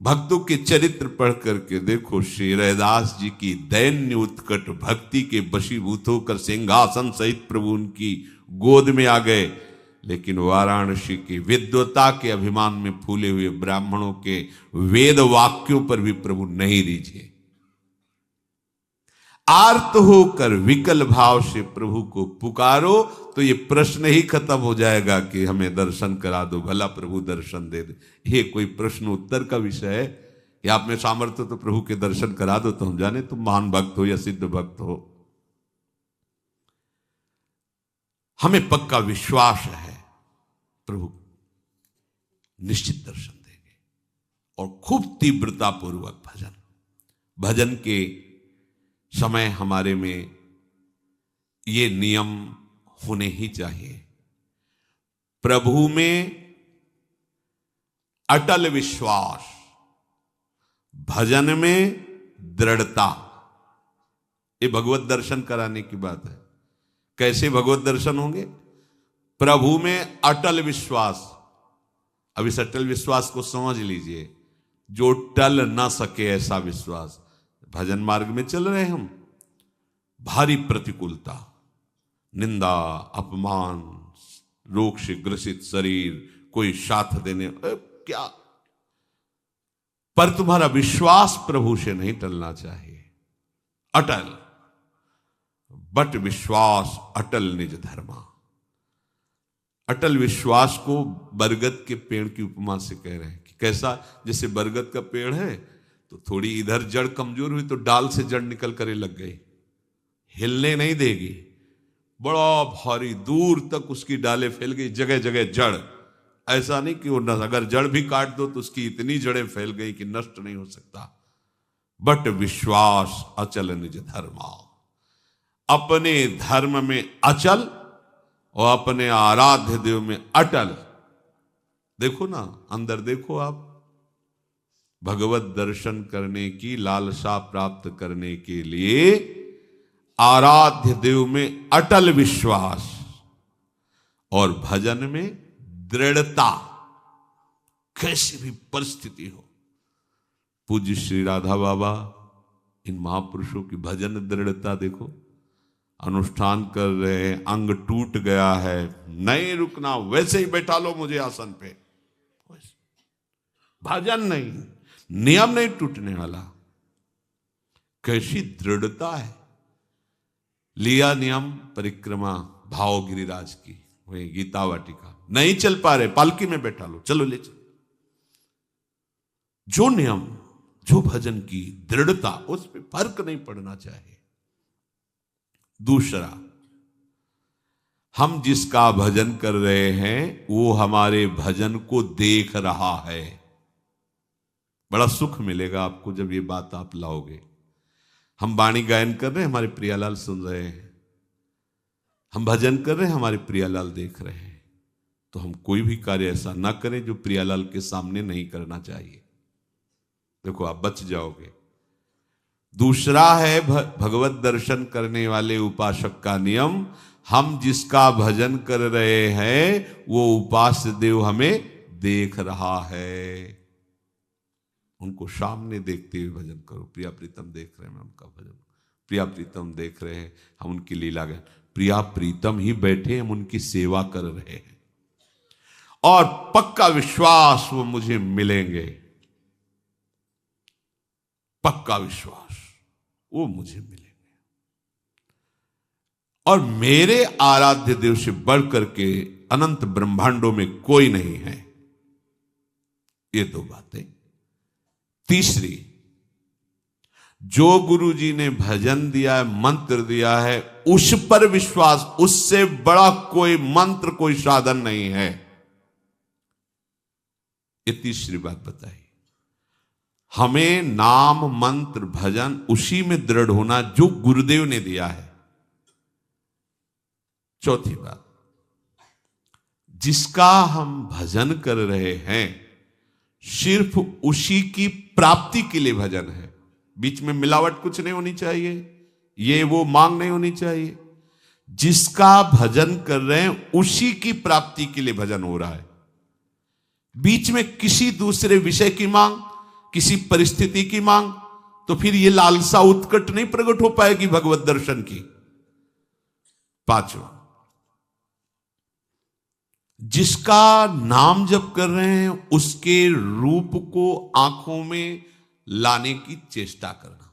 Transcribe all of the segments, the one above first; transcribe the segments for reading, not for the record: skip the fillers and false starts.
भक्तों के चरित्र पढ़ करके देखो, श्री रैदास जी की दैन्य उत्कट भक्ति के वशीभूत होकर सिंहासन सहित प्रभु उनकी गोद में आ गए, लेकिन वाराणसी की विद्वता के अभिमान में फूले हुए ब्राह्मणों के वेद वाक्यों पर भी प्रभु नहीं रीझे। आर्त होकर विकल भाव से प्रभु को पुकारो तो ये प्रश्न ही खत्म हो जाएगा कि हमें दर्शन करा दो, भला प्रभु दर्शन दे दे। ये कोई प्रश्न उत्तर का विषय है कि आप में सामर्थ्य तो प्रभु के दर्शन करा दो तो हम जाने तुम महान भक्त हो या सिद्ध भक्त हो। हमें पक्का विश्वास है प्रभु निश्चित दर्शन देंगे। और खूब तीव्रता पूर्वक भजन के समय हमारे में ये नियम होने ही चाहिए। प्रभु में अटल विश्वास, भजन में दृढ़ता। ये भगवत दर्शन कराने की बात है। कैसे भगवत दर्शन होंगे? प्रभु में अटल विश्वास। अब इस अटल विश्वास को समझ लीजिए, जो टल ना सके ऐसा विश्वास। भजन मार्ग में चल रहे हम, भारी प्रतिकूलता, निंदा, अपमान, रोग से ग्रसित शरीर, कोई साथ देने क्या, पर तुम्हारा विश्वास प्रभु से नहीं टलना चाहिए। अटल, बट विश्वास अटल निज धर्मा। अटल विश्वास को बरगद के पेड़ की उपमा से कह रहे हैं कि कैसा, जैसे बरगद का पेड़ है तो थोड़ी इधर जड़ कमजोर हुई तो डाल से जड़ निकल कर लग गई, हिलने नहीं देगी, बड़ा भारी दूर तक उसकी डालें फैल गई, जगह जगह जड़। ऐसा नहीं कि वो न, अगर जड़ भी काट दो तो उसकी इतनी जड़ें फैल गई कि नष्ट नहीं हो सकता। बट विश्वास अचल निज धर्मा। अपने धर्म में अचल और अपने आराध्य देव में अटल। देखो ना, अंदर देखो आप, भगवत दर्शन करने की लालसा प्राप्त करने के लिए आराध्य देव में अटल विश्वास और भजन में दृढ़ता। कैसी भी परिस्थिति हो, पूज्य श्री राधा बाबा, इन महापुरुषों की भजन दृढ़ता देखो। अनुष्ठान कर रहे हैं, अंग टूट गया है, नहीं रुकना, वैसे ही बैठा लो मुझे आसन पे। भजन नहीं, नियम नहीं टूटने वाला। कैसी दृढ़ता है। लिया नियम परिक्रमा भाव गिरिराज की, वही गीता वाटिका, नहीं चल पा रहे, पालकी में बैठा लो, चलो ले चलो। जो नियम, जो भजन की दृढ़ता, उस पर फर्क नहीं पड़ना चाहिए। दूसरा, हम जिसका भजन कर रहे हैं वो हमारे भजन को देख रहा है। बड़ा सुख मिलेगा आपको जब ये बात आप लाओगे। हम वाणी गायन कर रहे हैं, हमारे प्रियालाल सुन रहे हैं, हम भजन कर रहे हैं, हमारे प्रियालाल देख रहे हैं। तो हम कोई भी कार्य ऐसा ना करें जो प्रियालाल के सामने नहीं करना चाहिए। देखो आप बच जाओगे। दूसरा है भगवत दर्शन करने वाले उपासक का नियम, हम जिसका भजन कर रहे हैं वो उपास्य देव हमें देख रहा है। उनको सामने देखते हुए भजन करो। प्रिया प्रीतम देख रहे हैं, मैं उनका भजन, प्रिया प्रीतम देख रहे हैं, हम उनकी लीला गाएं। प्रिया प्रीतम ही बैठे, हम उनकी सेवा कर रहे हैं और पक्का विश्वास वो मुझे मिलेंगे। पक्का विश्वास वो मुझे मिलेंगे। और मेरे आराध्य देव से बढ़कर के अनंत ब्रह्मांडों में कोई नहीं है। ये दो बातें। तीसरी, जो गुरु जी ने भजन दिया है, मंत्र दिया है, उस पर विश्वास, उससे बड़ा कोई मंत्र, कोई साधन नहीं है। ये तीसरी बात बताई। हमें नाम मंत्र भजन उसी में दृढ़ होना जो गुरुदेव ने दिया है। चौथी बात, जिसका हम भजन कर रहे हैं सिर्फ उसी की प्राप्ति के लिए भजन है। बीच में मिलावट कुछ नहीं होनी चाहिए, ये वो मांग नहीं होनी चाहिए। जिसका भजन कर रहे हैं उसी की प्राप्ति के लिए भजन हो रहा है। बीच में किसी दूसरे विषय की मांग किसी परिस्थिति की मांग, तो फिर ये लालसा उत्कट नहीं प्रकट हो पाएगी भगवत दर्शन की। पांचवा, जिसका नाम जप कर रहे हैं उसके रूप को आंखों में लाने की चेष्टा करना,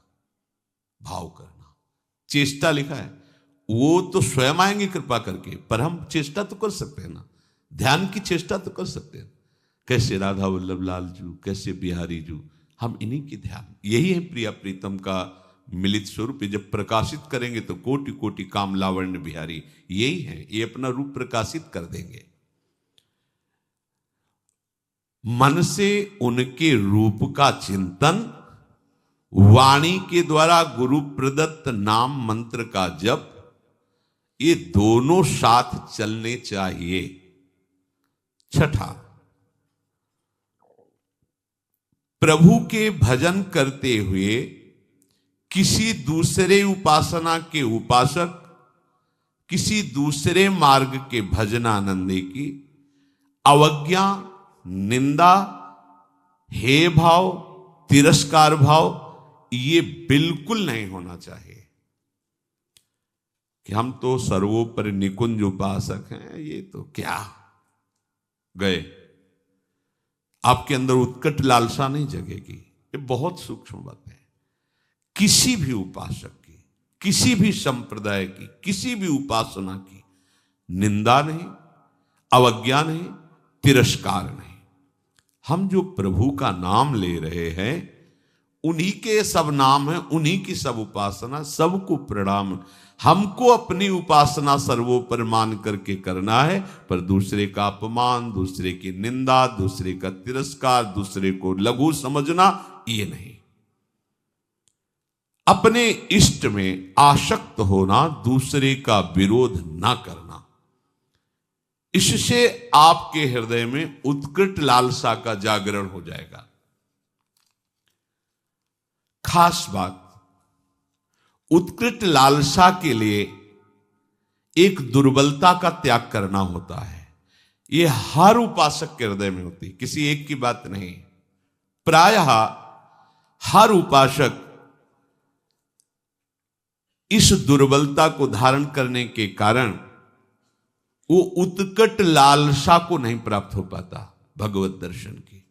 भाव करना। चेष्टा लिखा है, वो तो स्वयं आएंगे कृपा करके, पर हम चेष्टा तो कर सकते हैं ना, ध्यान की चेष्टा तो कर सकते हैं। कैसे राधा वल्लभ लाल जू, कैसे बिहारी जू, हम इन्हीं की ध्यान, यही है प्रिया प्रीतम का मिलित स्वरूप। जब प्रकाशित करेंगे तो कोटि कोटि काम लावण्य बिहारी, यही है, ये अपना रूप प्रकाशित कर देंगे। मन से उनके रूप का चिंतन, वाणी के द्वारा गुरु प्रदत्त नाम मंत्र का जप, ये दोनों साथ चलने चाहिए। छठा, प्रभु के भजन करते हुए किसी दूसरे उपासना के उपासक, किसी दूसरे मार्ग के भजनानंदी की अवज्ञा, निंदा, हे भाव, तिरस्कार भाव, ये बिल्कुल नहीं होना चाहिए कि हम तो सर्वोपरि निकुंज उपासक हैं, ये तो क्या गए। आपके अंदर उत्कट लालसा नहीं जगेगी। ये बहुत सूक्ष्म बात है। किसी भी उपासक की, किसी भी संप्रदाय की, किसी भी उपासना की निंदा नहीं, अवज्ञा नहीं, तिरस्कार नहीं। हम जो प्रभु का नाम ले रहे हैं, उन्हीं के सब नाम हैं, उन्हीं की सब उपासना, सबको प्रणाम। हमको अपनी उपासना सर्वोपर मान करके करना है, पर दूसरे का अपमान, दूसरे की निंदा, दूसरे का तिरस्कार, दूसरे को लघु समझना, ये नहीं। अपने इष्ट में आसक्त होना, दूसरे का विरोध ना करना, इससे आपके हृदय में उत्कृष्ट लालसा का जागरण हो जाएगा। खास बात, उत्कृष्ट लालसा के लिए एक दुर्बलता का त्याग करना होता है। यह हर उपासक के हृदय में होती, किसी एक की बात नहीं। प्रायः हर उपासक इस दुर्बलता को धारण करने के कारण वो उत्कट लालसा को नहीं प्राप्त हो पाता भगवत दर्शन की।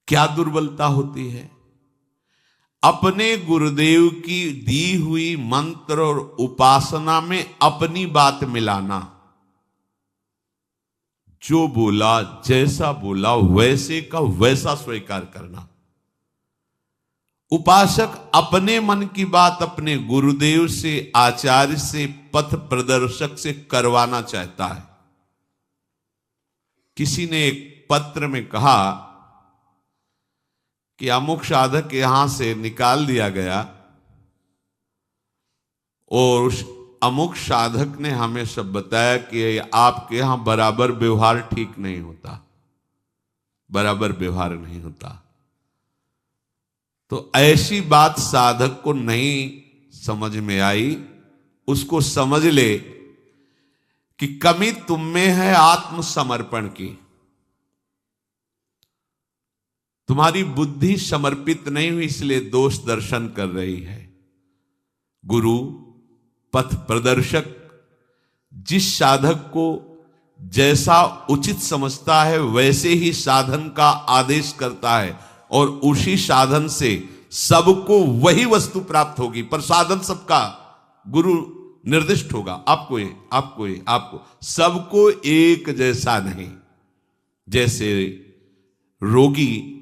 क्या दुर्बलता होती है? अपने गुरुदेव की दी हुई मंत्र और उपासना में अपनी बात मिलाना। जो बोला, जैसा बोला, वैसे का वैसा स्वीकार करना। उपासक अपने मन की बात अपने गुरुदेव से, आचार्य से, पथ प्रदर्शक से करवाना चाहता है। किसी ने एक पत्र में कहा कि अमुक साधक यहां से निकाल दिया गया और उस अमुक साधक ने हमें सब बताया कि आपके यहां बराबर व्यवहार ठीक नहीं होता, बराबर व्यवहार नहीं होता। तो ऐसी बात साधक को नहीं समझ में आई, उसको समझ ले कि कमी तुम में है आत्मसमर्पण की। तुम्हारी बुद्धि समर्पित नहीं हुई, इसलिए दोष दर्शन कर रही है। गुरु पथ प्रदर्शक जिस साधक को जैसा उचित समझता है वैसे ही साधन का आदेश करता है और उसी साधन से सबको वही वस्तु प्राप्त होगी, पर साधन सबका गुरु निर्दिष्ट होगा। आपको ये, आपको ये, आपको, सबको एक जैसा नहीं। जैसे रोगी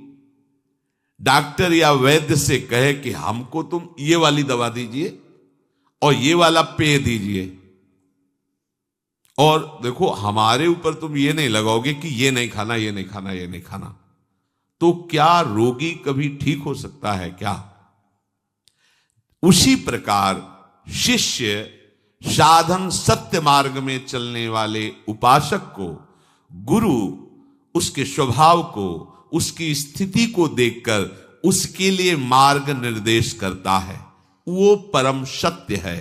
डॉक्टर या वैद्य से कहे कि हमको तुम ये वाली दवा दीजिए और ये वाला पेय दीजिए, और देखो हमारे ऊपर तुम ये नहीं लगाओगे कि ये नहीं खाना, ये नहीं खाना, ये नहीं खाना, तो क्या रोगी कभी ठीक हो सकता है क्या? उसी प्रकार शिष्य साधन सत्य मार्ग में चलने वाले उपासक को गुरु उसके स्वभाव को, उसकी स्थिति को देखकर उसके लिए मार्ग निर्देश करता है। वो परम सत्य है,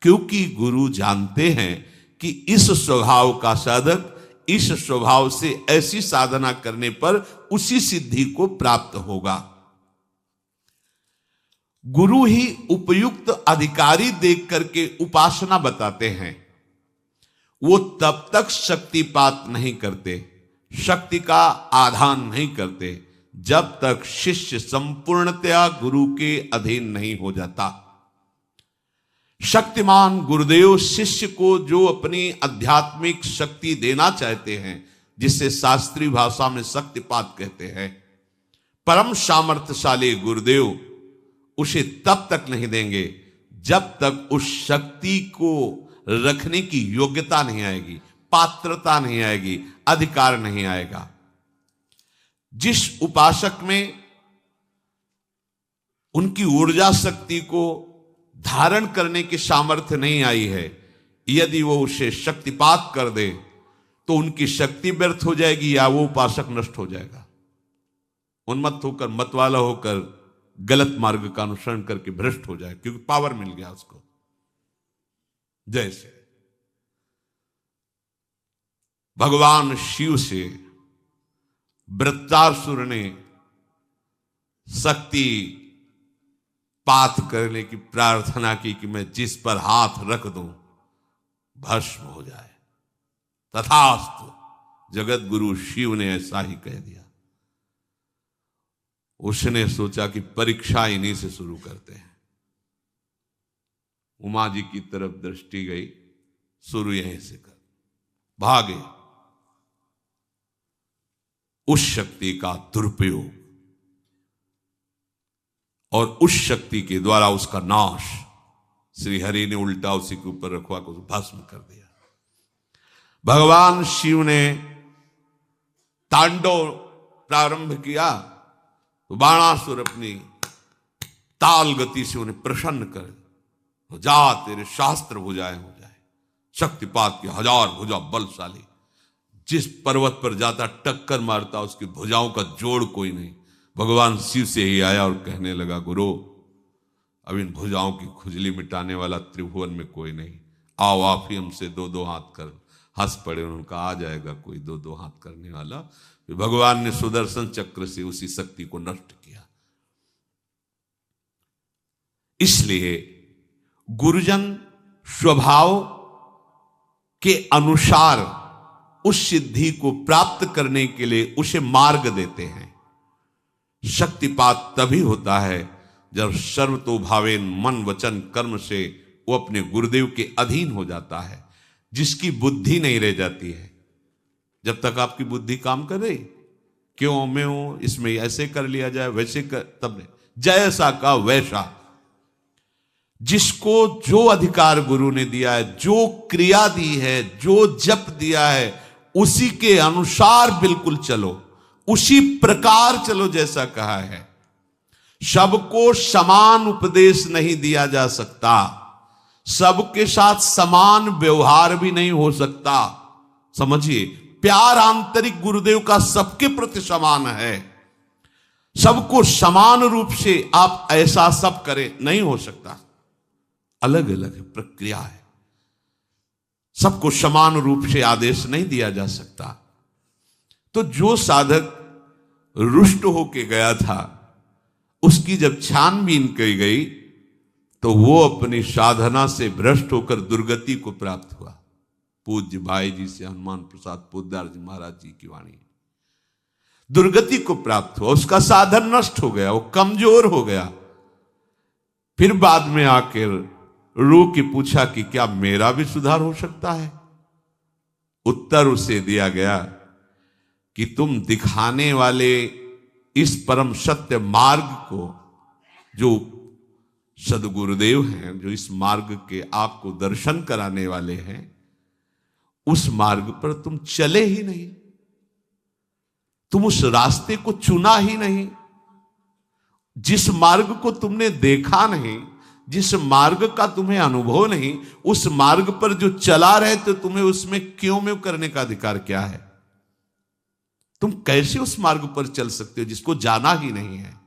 क्योंकि गुरु जानते हैं कि इस स्वभाव का साधक इस स्वभाव से ऐसी साधना करने पर उसी सिद्धि को प्राप्त होगा। गुरु ही उपयुक्त अधिकारी देख करके उपासना बताते हैं। वो तब तक शक्तिपात नहीं करते, शक्ति का आधान नहीं करते, जब तक शिष्य संपूर्णतया गुरु के अधीन नहीं हो जाता। शक्तिमान गुरुदेव शिष्य को जो अपनी आध्यात्मिक शक्ति देना चाहते हैं, जिसे शास्त्रीय भाषा में शक्तिपात कहते हैं, परम सामर्थ्यशाली गुरुदेव उसे तब तक नहीं देंगे जब तक उस शक्ति को रखने की योग्यता नहीं आएगी, पात्रता नहीं आएगी, अधिकार नहीं आएगा। जिस उपासक में उनकी ऊर्जा शक्ति को धारण करने की सामर्थ्य नहीं आई है, यदि वो उसे शक्तिपात कर दे तो उनकी शक्ति व्यर्थ हो जाएगी या वो उपासक नष्ट हो जाएगा। उन्मत्त होकर, मतवाला होकर गलत मार्ग का अनुसरण करके भ्रष्ट हो जाए, क्योंकि पावर मिल गया उसको। जैसे भगवान शिव से वृत्रासुर ने शक्ति पात करने की प्रार्थना की कि मैं जिस पर हाथ रख दूं भस्म हो जाए। तथास्तु, जगत गुरु शिव ने ऐसा ही कह दिया। उसने सोचा कि परीक्षा इन्हीं से शुरू करते हैं। उमा जी की तरफ दृष्टि गई, शुरू यहीं से कर, भागे। उस शक्ति का दुरुपयोग और उस शक्ति के द्वारा उसका नाश श्री हरि ने उल्टा उसी के ऊपर रखवा को भस्म कर दिया। भगवान शिव ने तांडव प्रारंभ किया तो बाणासुर अपनी ताल गति से उन्हें प्रसन्न कर, जा तेरे शास्त्र भुजाएं हो जाए। शक्तिपात की 1000 भुजा बलशाली, जिस पर्वत पर जाता टक्कर मारता, उसकी भुजाओं का जोड़ कोई नहीं। भगवान शिव से ही आया और कहने लगा, गुरु अब इन भुजाओं की खुजली मिटाने वाला त्रिभुवन में कोई नहीं, आओ आप ही हमसे 2-2 हाथ कर। हंस पड़े, उनका आ जाएगा कोई 2-2 हाथ करने वाला। फिर भगवान ने सुदर्शन चक्र से उसी शक्ति को नष्ट किया। इसलिए गुरुजन स्वभाव के अनुसार उस सिद्धि को प्राप्त करने के लिए उसे मार्ग देते हैं। शक्तिपात तभी होता है जब सर्वतोभावेन मन वचन कर्म से वो अपने गुरुदेव के अधीन हो जाता है, जिसकी बुद्धि नहीं रह जाती है। जब तक आपकी बुद्धि काम कर रही, क्यों मैं हूं, इसमें ऐसे कर लिया जाए, वैसे कर, तब नहीं, जैसा का वैसा। जिसको जो अधिकार गुरु ने दिया है, जो क्रिया दी है, जो जप दिया है, उसी के अनुसार बिल्कुल चलो, उसी प्रकार चलो जैसा कहा है। सबको समान उपदेश नहीं दिया जा सकता, सबके साथ समान व्यवहार भी नहीं हो सकता। समझिए, प्यार आंतरिक गुरुदेव का सबके प्रति समान है। सबको समान रूप से आप ऐसा सब करें, नहीं हो सकता। अलग अलग प्रक्रिया है, सबको समान रूप से आदेश नहीं दिया जा सकता। तो जो साधक रुष्ट होके गया था, उसकी जब छानबीन की गई तो वो अपनी साधना से भ्रष्ट होकर दुर्गति को प्राप्त हुआ। पूज्य भाई जी से हनुमान प्रसाद पोद्दार जी महाराज जी की वाणी, दुर्गति को प्राप्त हुआ, उसका साधन नष्ट हो गया, वो कमजोर हो गया। फिर बाद में आकर रो के पूछा कि क्या मेरा भी सुधार हो सकता है? उत्तर उसे दिया गया कि तुम दिखाने वाले इस परम सत्य मार्ग को, जो सदगुरुदेव हैं, जो इस मार्ग के आपको दर्शन कराने वाले हैं, उस मार्ग पर तुम चले ही नहीं, तुम उस रास्ते को चुना ही नहीं। जिस मार्ग को तुमने देखा नहीं, जिस मार्ग का तुम्हें अनुभव नहीं, उस मार्ग पर जो चला रहे तो तुम्हें उसमें क्यों में करने का अधिकार क्या है? तुम कैसे उस मार्ग पर चल सकते हो जिसको जाना ही नहीं है?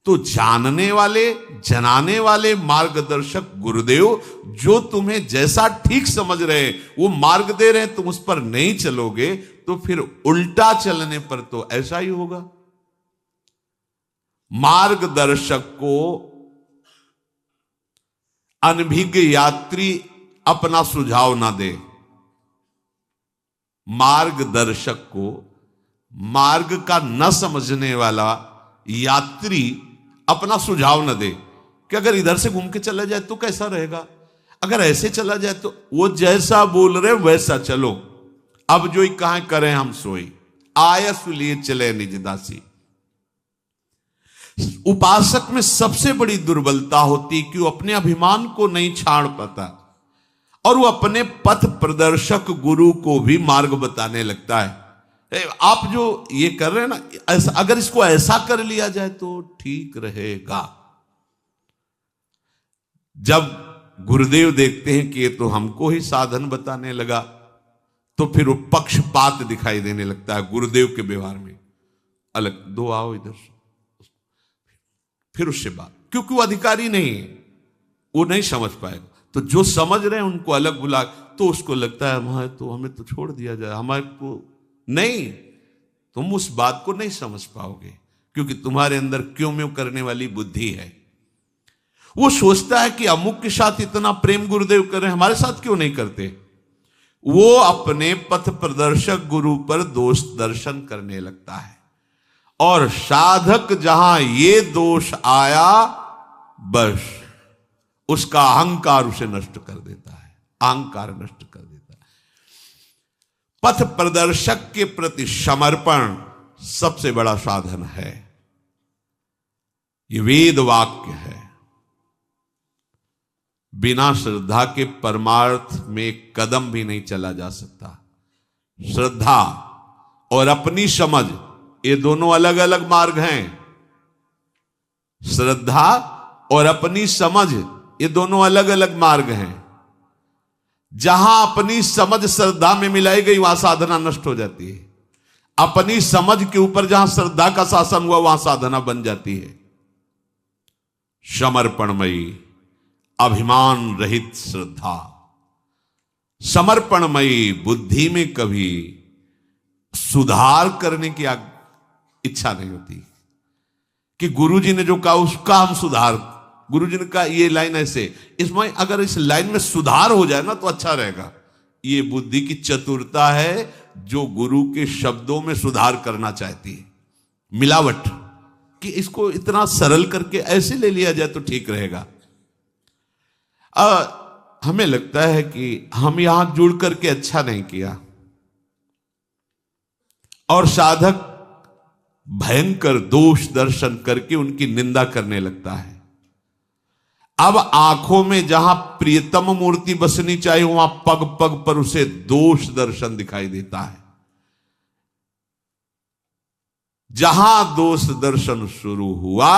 तो जानने वाले, जनाने वाले मार्गदर्शक गुरुदेव जो तुम्हें जैसा ठीक समझ रहे वो मार्ग दे रहे हैं, तुम उस पर नहीं चलोगे तो फिर उल्टा चलने पर तो ऐसा ही होगा। मार्गदर्शक को अनभिज्ञ यात्री अपना सुझाव ना दे। मार्गदर्शक को मार्ग का न समझने वाला यात्री अपना सुझाव न दे कि अगर इधर से घूम के चला जाए तो कैसा रहेगा, अगर ऐसे चला जाए तो। वो जैसा बोल रहे वैसा चलो, अब जो कहां करें हम सोई, आयस लिए चले निज दासी। उपासक में सबसे बड़ी दुर्बलता होती कि वो अपने अभिमान को नहीं छाड़ पाता और वो अपने पथ प्रदर्शक गुरु को भी मार्ग बताने लगता है। आप जो ये कर रहे हैं ना, ऐसा अगर इसको ऐसा कर लिया जाए तो ठीक रहेगा। जब गुरुदेव देखते हैं कि ये तो हमको ही साधन बताने लगा, तो फिर वो पक्षपात दिखाई देने लगता है गुरुदेव के व्यवहार में। अलग दो आओ इधर, फिर उससे बात, क्योंकि वो अधिकारी नहीं है, वो नहीं समझ पाएगा। तो जो समझ रहे हैं उनको अलग बुला, तो उसको लगता है हमें तो छोड़ दिया जाए, हमारे को नहीं। तुम उस बात को नहीं समझ पाओगे क्योंकि तुम्हारे अंदर क्यों म्यों करने वाली बुद्धि है। वो सोचता है कि अमुक के साथ इतना प्रेम गुरुदेव कर रहे हैं, हमारे साथ क्यों नहीं करते। वो अपने पथ प्रदर्शक गुरु पर दोष दर्शन करने लगता है और साधक जहां ये दोष आया बस उसका अहंकार उसे नष्ट कर देता है, अहंकार नष्ट कर देता है। पथ प्रदर्शक के प्रति समर्पण सबसे बड़ा साधन है। ये वेद वाक्य है। बिना श्रद्धा के परमार्थ में एक कदम भी नहीं चला जा सकता। श्रद्धा और अपनी समझ, ये दोनों अलग अलग मार्ग हैं। श्रद्धा और अपनी समझ, ये दोनों अलग अलग मार्ग हैं। जहां अपनी समझ श्रद्धा में मिलाई गई वहां साधना नष्ट हो जाती है। अपनी समझ के ऊपर जहां श्रद्धा का शासन हुआ वहां साधना बन जाती है। समर्पणमयी अभिमान रहित श्रद्धा, समर्पणमयी बुद्धि में कभी सुधार करने की इच्छा नहीं होती कि गुरुजी ने जो कहा उसका हम सुधार। गुरुजी ने कहा ये लाइन ऐसे, इसमें अगर इस लाइन में सुधार हो जाए ना तो अच्छा रहेगा। ये बुद्धि की चतुरता है जो गुरु के शब्दों में सुधार करना चाहती है। मिलावट कि इसको इतना सरल करके ऐसे ले लिया जाए तो ठीक रहेगा। हमें लगता है कि हम यहां जुड़ करके अच्छा नहीं किया और साधक भयंकर दोष दर्शन करके उनकी निंदा करने लगता है। अब आंखों में जहां प्रियतम मूर्ति बसनी चाहिए वहां पग पग पर उसे दोष दर्शन दिखाई देता है। जहां दोष दर्शन शुरू हुआ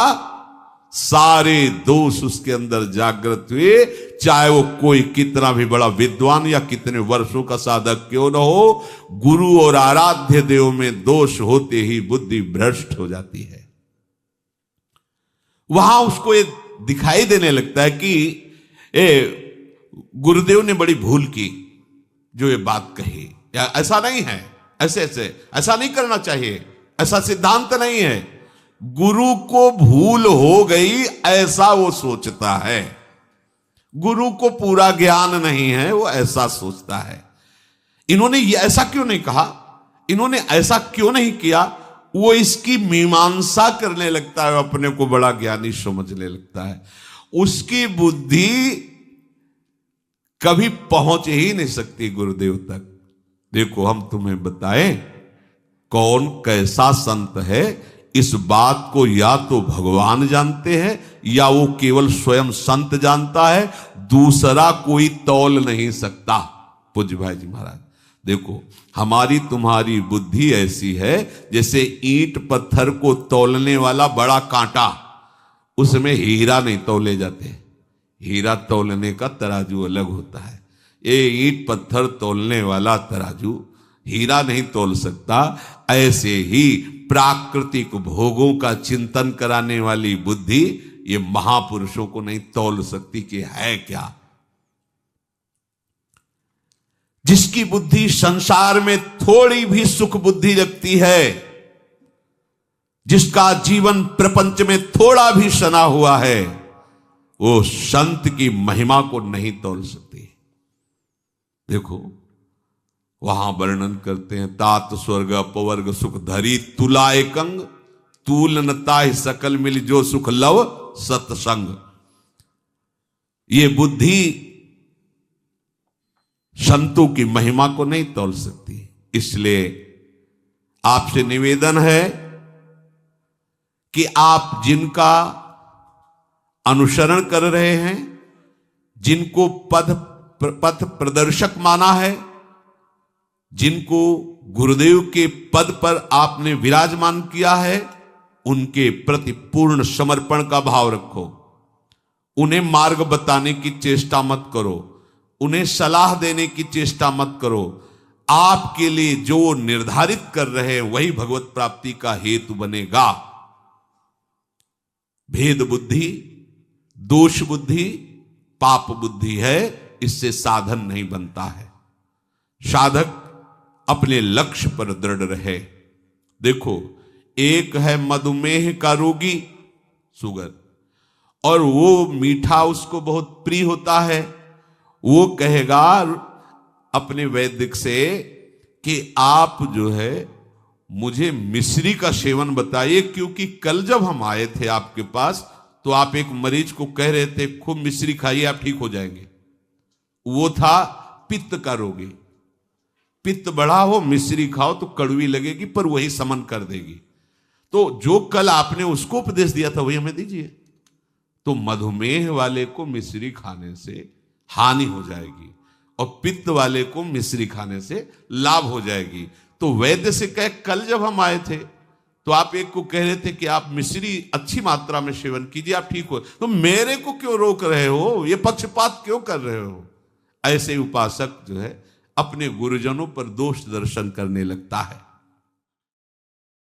सारे दोष उसके अंदर जागृत हुए, चाहे वो कोई कितना भी बड़ा विद्वान या कितने वर्षों का साधक क्यों न हो। गुरु और आराध्य देव में दोष होते ही बुद्धि भ्रष्ट हो जाती है। वहां उसको ये दिखाई देने लगता है कि गुरुदेव ने बड़ी भूल की जो ये बात कही, या ऐसा नहीं है, ऐसा नहीं करना चाहिए, ऐसा सिद्धांत नहीं है। गुरु को भूल हो गई ऐसा वो सोचता है। गुरु को पूरा ज्ञान नहीं है, वो ऐसा सोचता है। इन्होंने ये ऐसा क्यों नहीं कहा, इन्होंने ऐसा क्यों नहीं किया, वो इसकी मीमांसा करने लगता है, अपने को बड़ा ज्ञानी समझने लगता है। उसकी बुद्धि कभी पहुंच ही नहीं सकती गुरुदेव तक। देखो हम तुम्हें बताएं कौन कैसा संत है, इस बात को या तो भगवान जानते हैं या वो केवल स्वयं संत जानता है, दूसरा कोई तौल नहीं सकता। पूज्य भाई जी महाराज देखो, हमारी तुम्हारी बुद्धि ऐसी है जैसे ईंट पत्थर को तौलने वाला बड़ा कांटा, उसमें हीरा नहीं तौले जाते। हीरा तौलने का तराजू अलग होता है, ये ईंट पत्थर तौलने वाला तराजू हीरा नहीं तोल सकता। ऐसे ही प्राकृतिक भोगों का चिंतन कराने वाली बुद्धि ये महापुरुषों को नहीं तौल सकती कि है क्या। जिसकी बुद्धि संसार में थोड़ी भी सुख बुद्धि रखती है, जिसका जीवन प्रपंच में थोड़ा भी सना हुआ है, वो संत की महिमा को नहीं तौल सकती। देखो वहां वर्णन करते हैं, तात स्वर्ग अपवर्ग सुख धरी तुला एकंग, तूलनता सकल मिल जो सुख लव सत्संग। ये बुद्धि संतों की महिमा को नहीं तौल सकती। इसलिए आपसे निवेदन है कि आप जिनका अनुसरण कर रहे हैं, जिनको पथ प्रदर्शक माना है, जिनको गुरुदेव के पद पर आपने विराजमान किया है, उनके प्रति पूर्ण समर्पण का भाव रखो। उन्हें मार्ग बताने की चेष्टा मत करो, उन्हें सलाह देने की चेष्टा मत करो। आपके लिए जो निर्धारित कर रहे हैं वही भगवत प्राप्ति का हेतु बनेगा। भेद बुद्धि, दोष बुद्धि, पाप बुद्धि है, इससे साधन नहीं बनता है। साधक अपने लक्ष्य पर दृढ़ रहे। देखो, एक है मधुमेह का रोगी, शुगर, और वो मीठा उसको बहुत प्रिय होता है। वो कहेगा अपने वैद्य से कि आप जो है मुझे मिश्री का सेवन बताइए, क्योंकि कल जब हम आए थे आपके पास तो आप एक मरीज को कह रहे थे खूब मिश्री खाइए आप ठीक हो जाएंगे। वो था पित्त का रोगी। पित्त बढ़ा हो, मिश्री खाओ तो कड़वी लगेगी पर वही समन कर देगी। तो जो कल आपने उसको उपदेश दिया था वही हमें दीजिए। तो मधुमेह वाले को मिश्री खाने से हानि हो जाएगी और पित्त वाले को मिश्री खाने से लाभ हो जाएगी। तो वैद्य से कहे कल जब हम आए थे तो आप एक को कह रहे थे कि आप मिश्री अच्छी मात्रा में सेवन कीजिए आप ठीक हो, तो मेरे को क्यों रोक रहे हो, ये पक्षपात क्यों कर रहे हो। ऐसे उपासक जो है अपने गुरुजनों पर दोष दर्शन करने लगता है।